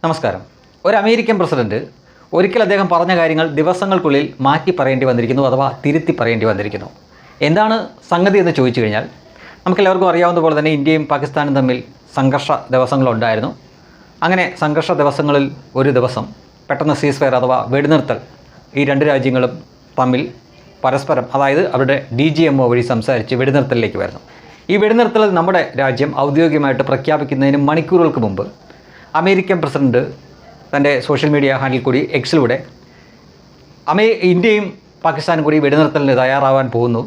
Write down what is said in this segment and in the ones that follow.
നമസ്കാരം. ഒരു American president ഒരിക്കൽ അദ്ദേഹം പറഞ്ഞ കാര്യങ്ങൾ ദിവസങ്ങൾക്കുള്ളിൽ മാറ്റി പറയേണ്ടി വന്നിരിക്കുന്നു, അഥവാ തിരുത്തി പറയേണ്ടി വന്നിരിക്കുന്നു. എന്താണ് സംഗതി എന്ന് ചോദിച്ചു കഴിഞ്ഞാൽ, നമുക്കെല്ലാവർക്കും അറിയാവുന്ന പോലെ തന്നെ ഇന്ത്യയും പാകിസ്ഥാനും തമ്മിൽ സംഘർഷ ദിവസങ്ങളുണ്ടായിരുന്നു. അങ്ങനെ സംഘർഷ ദിവസങ്ങളിൽ ഒരു ദിവസം പെട്ടെന്ന് സീസ് ഫയർ അഥവാ വെടിനിർത്തൽ ഈ രണ്ട് രാജ്യങ്ങളും തമ്മിൽ പരസ്പരം, അതായത് അവരുടെ DGMO വഴി സംസാരിച്ച് വെടിനിർത്തലിലേക്ക് വരുന്നു. ഈ വെടിനിർത്തൽ നമ്മുടെ രാജ്യം ഔദ്യോഗികമായിട്ട് പ്രഖ്യാപിക്കുന്നതിന് മണിക്കൂറുകൾക്ക് മുമ്പ് അമേരിക്കൻ പ്രസിഡന്റ് തൻ്റെ സോഷ്യൽ മീഡിയ ഹാൻഡിൽ കൂടി എക്സിലൂടെ ഇന്ത്യയും പാകിസ്ഥാനും കൂടി വെടിനിർത്തലിന് തയ്യാറാവാൻ പോകുന്നു,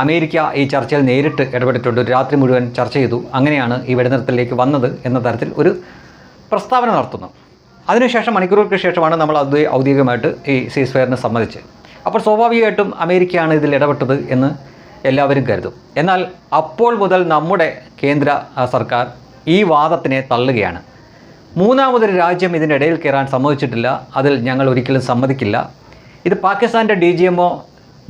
അമേരിക്ക ഈ ചർച്ചയിൽ നേരിട്ട് ഇടപെട്ടിട്ടുണ്ട്, രാത്രി മുഴുവൻ ചർച്ച ചെയ്തു, അങ്ങനെയാണ് ഈ വെടിനിർത്തലിലേക്ക് വന്നത് എന്ന തരത്തിൽ ഒരു പ്രസ്താവന നടത്തുന്നു. അതിനുശേഷം മണിക്കൂറുകൾക്ക് ശേഷമാണ് നമ്മൾ ഔദ്യോഗികമായിട്ട് ഈ സീസ് ഫയറിന് സമ്മതിച്ചത്. അപ്പോൾ സ്വാഭാവികമായിട്ടും അമേരിക്കയാണ് ഇതിൽ ഇടപെട്ടത് എന്ന് എല്ലാവരും കരുതും. എന്നാൽ അപ്പോൾ മുതൽ നമ്മുടെ കേന്ദ്ര സർക്കാർ ഈ വാദത്തിനെ തള്ളുകയാണ്. മൂന്നാമതൊരു രാജ്യം ഇതിൻ്റെ ഇടയിൽ കയറാൻ സമ്മതിച്ചിട്ടില്ല, അതിൽ ഞങ്ങൾ ഒരിക്കലും സമ്മതിക്കില്ല. ഇത് പാകിസ്ഥാൻ്റെ DGMO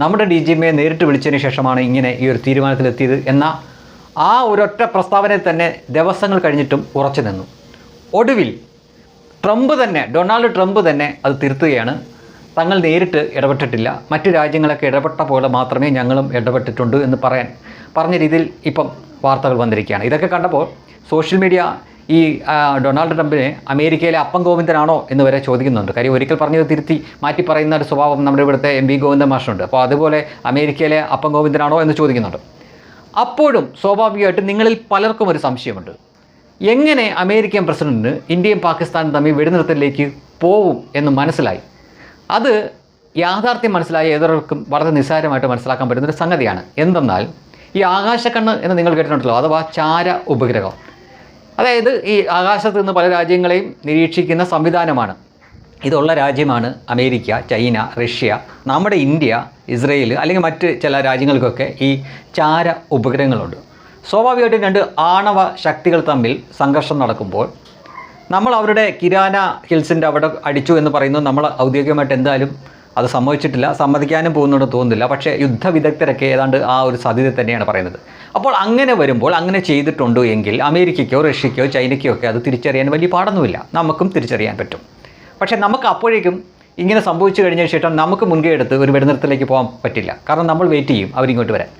നമ്മുടെ DGMOയെ നേരിട്ട് വിളിച്ചതിന് ശേഷമാണ് ഇങ്ങനെ ഈ ഒരു തീരുമാനത്തിലെത്തിയത് എന്ന ആ ഒരൊറ്റ പ്രസ്താവനയിൽ തന്നെ ദിവസങ്ങൾ കഴിഞ്ഞിട്ടും ഉറച്ചു നിന്നു. ഒടുവിൽ ഡൊണാൾഡ് ട്രംപ് തന്നെ അത് തിരുത്തുകയാണ്. തങ്ങൾ നേരിട്ട് ഇടപെട്ടിട്ടില്ല, മറ്റു രാജ്യങ്ങളൊക്കെ ഇടപെട്ട പോലെ മാത്രമേ ഞങ്ങളും ഇടപെട്ടിട്ടുണ്ട് എന്ന് പറഞ്ഞ രീതിയിൽ ഇപ്പം വാർത്തകൾ വന്നിരിക്കുകയാണ്. ഇതൊക്കെ കണ്ടപ്പോൾ സോഷ്യൽ മീഡിയ ഈ ഡൊണാൾഡ് ട്രംപിനെ അമേരിക്കയിലെ അപ്പം ഗോവിന്ദനാണോ എന്ന് വരെ ചോദിക്കുന്നുണ്ട്. കാര്യം ഒരിക്കൽ പറഞ്ഞത് തിരുത്തി മാറ്റി പറയുന്ന ഒരു സ്വഭാവം നമ്മുടെ ഇവിടുത്തെ MP ഗോവിന്ദൻ മാഷുണ്ട്. അപ്പോൾ അതുപോലെ അമേരിക്കയിലെ അപ്പം ഗോവിന്ദനാണോ എന്ന് ചോദിക്കുന്നുണ്ട്. അപ്പോഴും സ്വാഭാവികമായിട്ടും നിങ്ങളിൽ പലർക്കും ഒരു സംശയമുണ്ട്, എങ്ങനെ അമേരിക്കൻ പ്രസിഡന്റിന് ഇന്ത്യയും പാകിസ്ഥാനും തമ്മിൽ വെടിനിർത്തലിലേക്ക് പോവും എന്ന് മനസ്സിലായി. അത് യാഥാർത്ഥ്യം മനസ്സിലായ ഏതൊരാൾക്കും വളരെ നിസ്സാരമായിട്ട് മനസ്സിലാക്കാൻ പറ്റുന്നൊരു സംഗതിയാണ്. എന്തെന്നാൽ ഈ ആകാശക്കണ്ണ് എന്ന് നിങ്ങൾ കേട്ടിട്ടുണ്ടല്ലോ, അഥവാ ചാര ഉപഗ്രഹം, അതായത് ഈ ആകാശത്ത് നിന്ന് പല രാജ്യങ്ങളെയും നിരീക്ഷിക്കുന്ന സംവിധാനമാണ്. ഇതുള്ള രാജ്യമാണ് അമേരിക്ക, ചൈന, റഷ്യ, നമ്മുടെ ഇന്ത്യ, ഇസ്രയേൽ, അല്ലെങ്കിൽ മറ്റ് ചില രാജ്യങ്ങൾക്കൊക്കെ ഈ ചാര ഉപഗ്രഹങ്ങളുണ്ട്. സ്വാഭാവികമായിട്ടും രണ്ട് ആണവ ശക്തികൾ തമ്മിൽ സംഘർഷം നടക്കുമ്പോൾ നമ്മൾ അവരുടെ കിരാന ഹിൽസിൻ്റെ അവിടെ അടിച്ചു എന്ന് പറയുന്നു. നമ്മൾ ഔദ്യോഗികമായിട്ട് എന്തായാലും അത് സമ്മതിച്ചിട്ടില്ല, സമ്മതിക്കാനും പോകുന്നുണ്ടെന്ന് തോന്നുന്നില്ല. പക്ഷേ യുദ്ധവിദഗ്ധരൊക്കെ ഏതാണ്ട് ആ ഒരു സാധ്യത തന്നെയാണ് പറയുന്നത്. അപ്പോൾ അങ്ങനെ വരുമ്പോൾ അങ്ങനെ ചെയ്തിട്ടുണ്ടോ എങ്കിൽ അമേരിക്കയ്ക്കോ റഷ്യയ്ക്കോ ചൈനയ്ക്കോ ഒക്കെ അത് തിരിച്ചറിയാൻ വലിയ പാടൊന്നുമില്ല, നമുക്കും തിരിച്ചറിയാൻ പറ്റും. പക്ഷേ നമുക്ക് അപ്പോഴേക്കും ഇങ്ങനെ സംഭവിച്ചു കഴിഞ്ഞ ശേഷം നമുക്ക് മുൻകൈ എടുത്ത് ഒരു വെടിനിർത്തലിലേക്ക് പോകാൻ പറ്റില്ല. കാരണം നമ്മൾ വെയിറ്റ് ചെയ്യും അവരിങ്ങോട്ട് വരാൻ.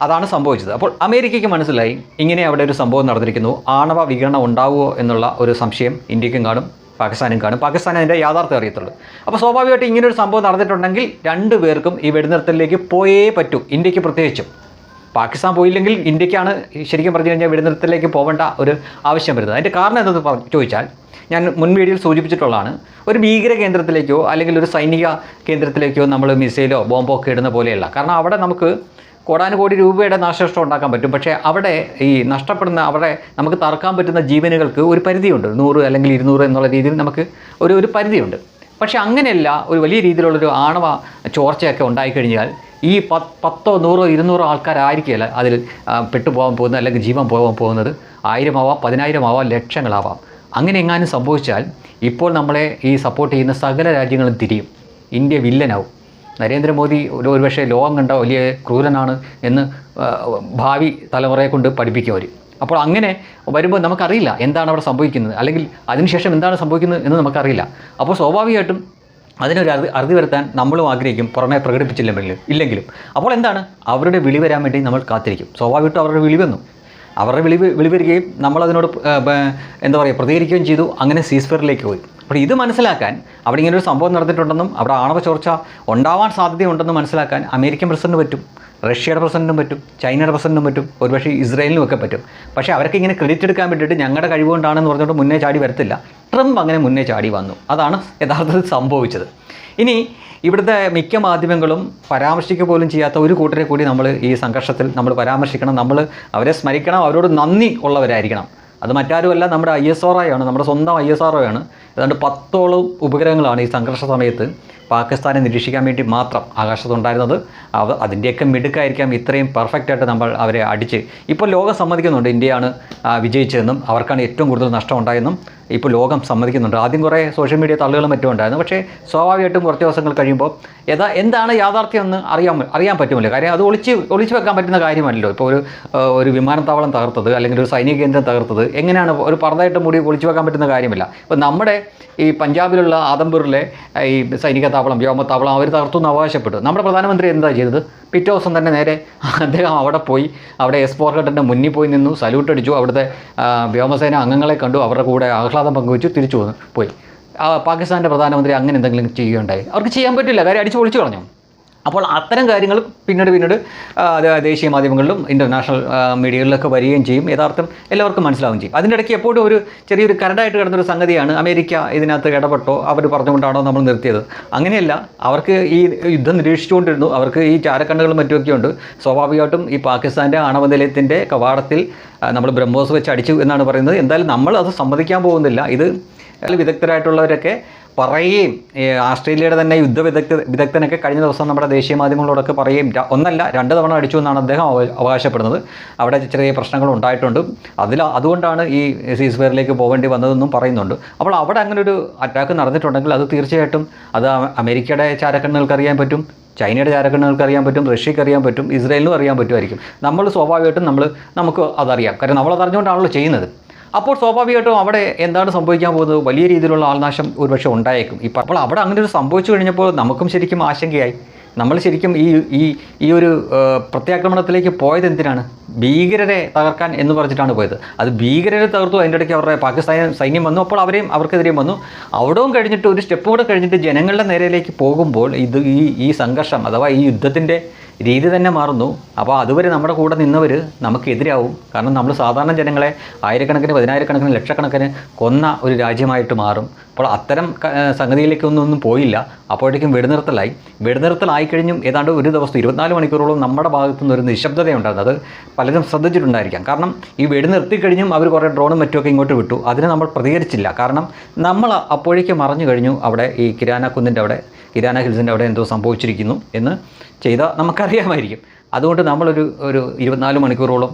അതാണ് സംഭവിച്ചത്. അപ്പോൾ അമേരിക്കയ്ക്ക് മനസ്സിലായി ഇങ്ങനെ അവിടെ ഒരു സംഭവം നടന്നിരിക്കുന്നു, ആണവ വികിരണം ഉണ്ടാവുമോ എന്നുള്ള ഒരു സംശയം ഇന്ത്യക്കും കാണും, പാകിസ്ഥാനും കാണും. പാകിസ്ഥാൻ അതിൻ്റെ യാഥാർത്ഥ്യം അറിയത്തുള്ളൂ. അപ്പോൾ സ്വാഭാവികമായിട്ട് ഇങ്ങനൊരു സംഭവം നടന്നിട്ടുണ്ടെങ്കിൽ രണ്ടു പേർക്കും ഈ വെടിനിർത്തലിലേക്ക് പോയേ പറ്റൂ, ഇന്ത്യക്ക് പ്രത്യേകിച്ചും. പാകിസ്ഥാൻ പോയില്ലെങ്കിൽ ഇന്ത്യക്കാണ് ശരിക്കും പറഞ്ഞു കഴിഞ്ഞാൽ വെടിനിർത്തലിലേക്ക് പോകേണ്ട ഒരു ആവശ്യം വരുന്നത്. അതിൻ്റെ കാരണം എന്തെന്ന് ചോദിച്ചാൽ, ഞാൻ മുൻ വീഡിയോയിൽ സൂചിപ്പിച്ചിട്ടുള്ളതാണ്, ഒരു ഭീകര കേന്ദ്രത്തിലേക്കോ അല്ലെങ്കിൽ ഒരു സൈനിക കേന്ദ്രത്തിലേക്കോ നമ്മൾ മിസൈലോ ബോംബോ ഒക്കെ ഇടുന്ന പോലെയല്ല. കാരണം അവിടെ നമുക്ക് കോടാനുകോടി രൂപയുടെ നാശനഷ്ടം ഉണ്ടാക്കാൻ പറ്റും. പക്ഷേ അവിടെ ഈ നഷ്ടപ്പെടുന്ന, അവിടെ നമുക്ക് തറക്കാൻ പറ്റുന്ന ജീവനുകൾക്ക് ഒരു പരിധിയുണ്ട്. 100 അല്ലെങ്കിൽ 200 എന്നുള്ള രീതിയിൽ നമുക്ക് ഒരു പരിധിയുണ്ട്. പക്ഷേ അങ്ങനെയല്ല, ഒരു വലിയ രീതിയിലുള്ളൊരു ആണവ ചോർച്ചയൊക്കെ ഉണ്ടായിക്കഴിഞ്ഞാൽ ഈ 10, 100, 200 ആൾക്കാരായിരിക്കില്ല അതിൽ പെട്ടുപോകാൻ പോകുന്നത്, അല്ലെങ്കിൽ ജീവൻ പോകാൻ പോകുന്നത്. 1000 ആവാം, 10,000 ആവാം, ലക്ഷങ്ങളാവാം. അങ്ങനെ എങ്ങാനും സംഭവിച്ചാൽ ഇപ്പോൾ നമ്മളെ ഈ സപ്പോർട്ട് ചെയ്യുന്ന സകല രാജ്യങ്ങളും തിരിയും, ഇന്ത്യ വില്ലനാവും. നരേന്ദ്രമോദി ഒരുപക്ഷെ ലോകം കണ്ട വലിയ ക്രൂരനാണ് എന്ന് ഭാവി തലമുറയെ കൊണ്ട് പഠിപ്പിക്കും അവർ. അപ്പോൾ അങ്ങനെ വരുമ്പോൾ നമുക്കറിയില്ല എന്താണ് അവിടെ സംഭവിക്കുന്നത്, അല്ലെങ്കിൽ അതിനുശേഷം എന്താണ് സംഭവിക്കുന്നത് എന്ന് നമുക്കറിയില്ല. അപ്പോൾ സ്വാഭാവികമായിട്ടും അതിനൊരു അറുതി വരുത്താൻ നമ്മളും ആഗ്രഹിക്കും, പുറമെ ഇല്ലെങ്കിലും. അപ്പോൾ എന്താണ്, അവരുടെ വിളി വരാൻ വേണ്ടി നമ്മൾ കാത്തിരിക്കും. സ്വാഭാവികമായിട്ടും അവരുടെ വിളി വന്നു, അവരുടെ വിളി വരികയും നമ്മളതിനോട് പ്രതികരിക്കുകയും ചെയ്തു. അങ്ങനെ സീസ് ഫയറിലേക്ക് പോയി. അപ്പോൾ ഇത് മനസ്സിലാക്കാൻ, അവിടെ ഇങ്ങനൊരു സംഭവം നടന്നിട്ടുണ്ടെന്നും അവിടെ ആണവ ചോർച്ച ഉണ്ടാവാൻ സാധ്യതയുണ്ടെന്നും മനസ്സിലാക്കാൻ അമേരിക്കൻ പ്രസിഡന്റിന് പറ്റും, റഷ്യയുടെ പ്രസിഡന്റിനും പറ്റും, ചൈനയുടെ പ്രസിഡന്റിനും പറ്റും, ഒരുപക്ഷേ ഇസ്രായേലിനും ഒക്കെ പറ്റും. പക്ഷേ അവരൊക്കെ ഇങ്ങനെ ക്രെഡിറ്റ് എടുക്കാൻ വേണ്ടിയിട്ട് ഞങ്ങളുടെ കഴിവുകൊണ്ടാണെന്ന് പറഞ്ഞുകൊണ്ട് മുന്നേ ചാടി വരത്തില്ല. ട്രംപ് അങ്ങനെ മുന്നേ ചാടി വന്നു. അതാണ് യഥാർത്ഥത്തിൽ സംഭവിച്ചത്. ഇനി ഇവിടുത്തെ മിക്ക മാധ്യമങ്ങളും പരാമർശിക്കുക പോലും ചെയ്യാത്ത ഒരു കൂട്ടരെ കൂടി നമ്മൾ ഈ സംഘർഷത്തിൽ നമ്മൾ പരാമർശിക്കണം, നമ്മൾ അവരെ സ്മരിക്കണം, അവരോട് നന്ദി ഉള്ളവരായിരിക്കണം. അത് മറ്റാരുമല്ല, നമ്മുടെ ISRO ആണ്, നമ്മുടെ സ്വന്തം ISRO ആണ്. ഏതാണ്ട് 10ഓളം ഉപഗ്രഹങ്ങളാണ് ഈ സംഘർഷ സമയത്ത് പാകിസ്ഥാനെ നിരീക്ഷിക്കാൻ വേണ്ടി മാത്രം ആകാശത്തുണ്ടായിരുന്നത്. അതിൻ്റെയൊക്കെ മിടുക്കായിരിക്കാം ഇത്രയും പെർഫെക്റ്റായിട്ട് നമ്മൾ അവരെ അടിച്ച്. ഇപ്പോൾ ലോകം സമ്മതിക്കുന്നുണ്ട് ഇന്ത്യയാണ് വിജയിച്ചതെന്നും അവർക്കാണ് ഏറ്റവും കൂടുതൽ നഷ്ടം ഉണ്ടായെന്നും ഇപ്പോൾ ലോകം സമ്മതിക്കുന്നുണ്ട്. ആദ്യം കുറേ സോഷ്യൽ മീഡിയ തള്ളുകളും മറ്റും ഉണ്ടായിരുന്നു. പക്ഷേ സ്വാഭാവികമായിട്ടും കുറച്ച് ദിവസങ്ങൾ കഴിയുമ്പോൾ എന്താണ് യാഥാർത്ഥ്യം എന്ന് അറിയാൻ പറ്റുമല്ലോ. കാര്യം അത് ഒളിച്ചു വെക്കാൻ പറ്റുന്ന കാര്യമല്ലല്ലോ. ഇപ്പോൾ ഒരു വിമാനത്താവളം തകർത്തത് അല്ലെങ്കിൽ ഒരു സൈനിക കേന്ദ്രം തകർത്തത് എങ്ങനെയാണ് ഒരു പർദ്ദയായിട്ട് മൂടി ഒളിച്ചു വെക്കാൻ പറ്റുന്ന കാര്യമില്ല. ഇപ്പോൾ നമ്മുടെ ഈ പഞ്ചാബിലുള്ള ആദംപൂരിലെ ഈ സൈനിക താവളം, വ്യോമത്താവളം അവർ തകർത്തു എന്ന് അവകാശപ്പെട്ടു. നമ്മുടെ പ്രധാനമന്ത്രി എന്താ ചെയ്തത്? പിറ്റേ ദിവസം തന്നെ നേരെ അദ്ദേഹം അവിടെ പോയി, അവിടെ എക്സ്പോർട്ടറിൻ്റെ മുന്നിൽ പോയി നിന്നു, സല്യൂട്ട് അടിച്ചു, അവിടുത്തെ വ്യോമസേന അംഗങ്ങളെ കണ്ടു, അവരുടെ കൂടെ ആഹ്ലാദം പങ്കുവച്ചു, തിരിച്ചു പോയി. പാകിസ്ഥാൻ്റെ പ്രധാനമന്ത്രി അങ്ങനെ എന്തെങ്കിലും ചെയ്യുകയുണ്ടായി? അവർക്ക് ചെയ്യാൻ പറ്റില്ല, കാര്യം അടിച്ചു പൊളിച്ചു കളഞ്ഞു. അപ്പോൾ അത്തരം കാര്യങ്ങൾ പിന്നീട് ദേശീയ മാധ്യമങ്ങളിലും ഇൻ്റർനാഷണൽ മീഡിയകളിലൊക്കെ വരികയും ചെയ്യും. യഥാർത്ഥം എല്ലാവർക്കും മനസ്സിലാവുകയും ചെയ്യും. അതിൻ്റെ ഇടയ്ക്ക് എപ്പോഴും ഒരു ചെറിയൊരു കരടായിട്ട് കിടന്നൊരു സംഗതിയാണ് അമേരിക്ക ഇതിനകത്ത് ഇടപെട്ടോ അവർ പറഞ്ഞുകൊണ്ടാണോ നമ്മൾ നിർത്തിയത്. അങ്ങനെയല്ല, അവർക്ക് ഈ യുദ്ധം നിരീക്ഷിച്ചുകൊണ്ടിരുന്നു, അവർക്ക് ഈ ചാരക്കണ്ണുകളും മറ്റുമൊക്കെ ഉണ്ട്. സ്വാഭാവികമായിട്ടും ഈ പാകിസ്ഥാൻ്റെ ആണവ നിലയത്തിൻ്റെ കവാടത്തിൽ നമ്മൾ ബ്രഹ്മോസ് വെച്ച് അടിച്ചു എന്നാണ് പറയുന്നത്. എന്തായാലും നമ്മൾ അത് സമ്മതിക്കാൻ പോകുന്നില്ല. ഇത് വിദഗ്ധരായിട്ടുള്ളവരൊക്കെ പറയുകയും ആസ്ട്രേലിയയുടെ തന്നെ വിദഗ്ധനൊക്കെ കഴിഞ്ഞ ദിവസം നമ്മുടെ ദേശീയ മാധ്യമങ്ങളോടൊക്കെ പറയുകയും ഒന്നല്ല 2 തവണ അടിച്ചു എന്നാണ് അദ്ദേഹം അവകാശപ്പെടുന്നത്. അവിടെ ചെറിയ പ്രശ്നങ്ങൾ ഉണ്ടായിട്ടുണ്ട്, അതുകൊണ്ടാണ് ഈ സീസ്ഫയറിലേക്ക് പോകേണ്ടി വന്നതെന്നും പറയുന്നുണ്ട്. അപ്പോൾ അവിടെ അങ്ങനെ ഒരു അറ്റാക്ക് നടന്നിട്ടുണ്ടെങ്കിൽ അത് തീർച്ചയായിട്ടും അത് അമേരിക്കയുടെ ചാരക്കണ്ണുകൾക്ക് അറിയാൻ പറ്റും, ചൈനയുടെ ചാരക്കണ്ണുകൾക്ക് അറിയാൻ പറ്റും, റഷ്യക്ക് അറിയാൻ പറ്റും, ഇസ്രായേലിനും അറിയാൻ പറ്റുമായിരിക്കും. നമ്മൾ സ്വാഭാവികമായിട്ടും നമുക്ക് അതറിയാം, കാരണം നമ്മളത് അറിഞ്ഞുകൊണ്ടാണല്ലോ ചെയ്യുന്നത്. അപ്പോൾ സ്വാഭാവികമായിട്ടും അവിടെ എന്താണ് സംഭവിക്കാൻ പോകുന്നത്? വലിയ രീതിയിലുള്ള ആൾനാശം ഒരുപക്ഷെ ഉണ്ടായേക്കും. അപ്പോൾ അവിടെ അങ്ങനെ ഒരു സംഭവിച്ചു കഴിഞ്ഞപ്പോൾ നമുക്കും ശരിക്കും ആശങ്കയായി. നമ്മൾ ശരിക്കും ഈ ഒരു പ്രത്യാക്രമണത്തിലേക്ക് പോയത് എന്തിനാണ്? ഭീകരരെ തകർക്കാൻ എന്ന് പറഞ്ഞിട്ടാണ് പോയത്. അത് ഭീകരരെ തകർത്തു, അതിൻ്റെ ഇടയ്ക്ക് അവരുടെ പാകിസ്ഥാൻ സൈന്യം വന്നു, അപ്പോൾ അവർക്കെതിരെയും വന്നു. അവിടവും കഴിഞ്ഞിട്ട് ഒരു സ്റ്റെപ്പ് കൂടെ കഴിഞ്ഞിട്ട് ജനങ്ങളുടെ നേരെയിലേക്ക് പോകുമ്പോൾ ഈ സംഘർഷം അഥവാ ഈ യുദ്ധത്തിൻ്റെ രീതി തന്നെ മാറുന്നു. അപ്പോൾ അതുവരെ നമ്മുടെ കൂടെ നിന്നവർ നമുക്കെതിരാവും. കാരണം നമ്മൾ സാധാരണ ജനങ്ങളെ ആയിരക്കണക്കിന്, പതിനായിരക്കണക്കിന്, ലക്ഷക്കണക്കിന് കൊന്ന ഒരു രാജ്യമായിട്ട് മാറും. അപ്പോൾ അത്തരം സംഗതിയിലേക്കൊന്നും പോയില്ല. അപ്പോഴേക്കും വെടിനിർത്തലായിക്കഴിഞ്ഞും ഏതാണ്ട് ഒരു ദിവസം 24 മണിക്കൂറോളം നമ്മുടെ ഭാഗത്തു നിന്നൊരു നിശബ്ദതയുണ്ടായിരുന്നു. അത് പലരും ശ്രദ്ധിച്ചിട്ടുണ്ടായിരിക്കാം. കാരണം ഈ വെടിനിർത്തിക്കഴിഞ്ഞും അവർ കുറേ ഡ്രോണും മറ്റുമൊക്കെ ഇങ്ങോട്ട് വിട്ടു. അതിന് നമ്മൾ പ്രതികരിച്ചില്ല. കാരണം നമ്മൾ അപ്പോഴേക്കും അറിഞ്ഞു കഴിഞ്ഞു അവിടെ ഈ കിരാന ഹിൽസിൻ്റെ അവിടെ എന്തോ സംഭവിച്ചിരിക്കുന്നു എന്ന് ചെയ്താൽ നമുക്കറിയാമായിരിക്കും. അതുകൊണ്ട് നമ്മളൊരു 24 മണിക്കൂറോളം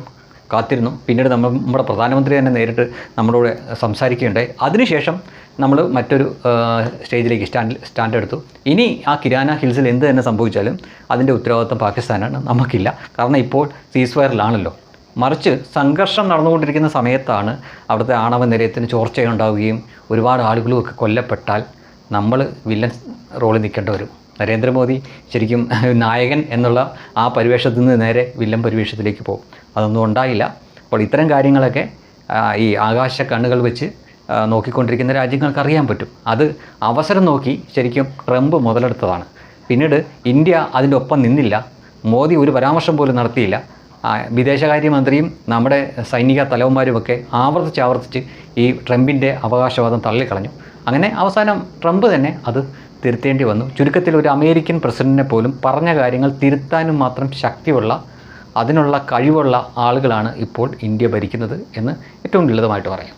കാത്തിരുന്നു. പിന്നീട് നമ്മുടെ പ്രധാനമന്ത്രി തന്നെ നേരിട്ട് നമ്മളോട് സംസാരിക്കുകയുണ്ടായി. അതിനുശേഷം നമ്മൾ മറ്റൊരു സ്റ്റേജിലേക്ക് സ്റ്റാൻഡ് എടുത്തു. ഇനി ആ കിരാന ഹിൽസിൽ എന്ത് തന്നെ സംഭവിച്ചാലും അതിൻ്റെ ഉത്തരവാദിത്വം പാകിസ്ഥാനാണ്, നമുക്കില്ല. കാരണം ഇപ്പോൾ സീസ്ഫയറിലാണല്ലോ. മറിച്ച് സംഘർഷം നടന്നുകൊണ്ടിരിക്കുന്ന സമയത്താണ് അവിടുത്തെ ആണവ നിലയത്തിന് ചോർച്ചയുണ്ടാവുകയും ഒരുപാട് ആളുകളും ഒക്കെ കൊല്ലപ്പെട്ടാൽ നമ്മൾ വില്ലൻ റോളിൽ നിൽക്കേണ്ടി വരും. നരേന്ദ്രമോദി ശരിക്കും നായകൻ എന്നുള്ള ആ പരിവേഷത്തിൽ നിന്ന് നേരെ വില്ലൻ പരിവേഷത്തിലേക്ക് പോകും. അതൊന്നും ഉണ്ടായില്ല. അപ്പോൾ ഇത്തരം കാര്യങ്ങളൊക്കെ ഈ ആകാശ കണ്ണുകൾ വെച്ച് നോക്കിക്കൊണ്ടിരിക്കുന്ന രാജ്യങ്ങൾക്ക് അറിയാൻ പറ്റും. അത് അവസരം നോക്കി ശരിക്കും ട്രംപ് മുതലെടുത്തതാണ്. പിന്നീട് ഇന്ത്യ അതിൻ്റെ ഒപ്പം നിന്നില്ല. മോദി ഒരു പരാമർശം പോലും നടത്തിയില്ല. വിദേശകാര്യമന്ത്രിയും നമ്മുടെ സൈനിക തലവന്മാരുമൊക്കെ ആവർത്തിച്ച് ഈ ട്രംപിൻ്റെ അവകാശവാദം തള്ളിക്കളഞ്ഞു. അങ്ങനെ അവസാനം ട്രംപ് തന്നെ അത് തിരുത്തേണ്ടി വന്നു. ചുരുക്കത്തിൽ ഒരു അമേരിക്കൻ പ്രസിഡന്റിനെ പോലും പറഞ്ഞ കാര്യങ്ങൾ തിരുത്താനും മാത്രം ശക്തിയുള്ള, അതിനുള്ള കഴിവുള്ള ആളുകളാണ് ഇപ്പോൾ ഇന്ത്യ ഭരിക്കുന്നത് എന്ന് ഏറ്റവും ലളിതമായിട്ട് പറയാം.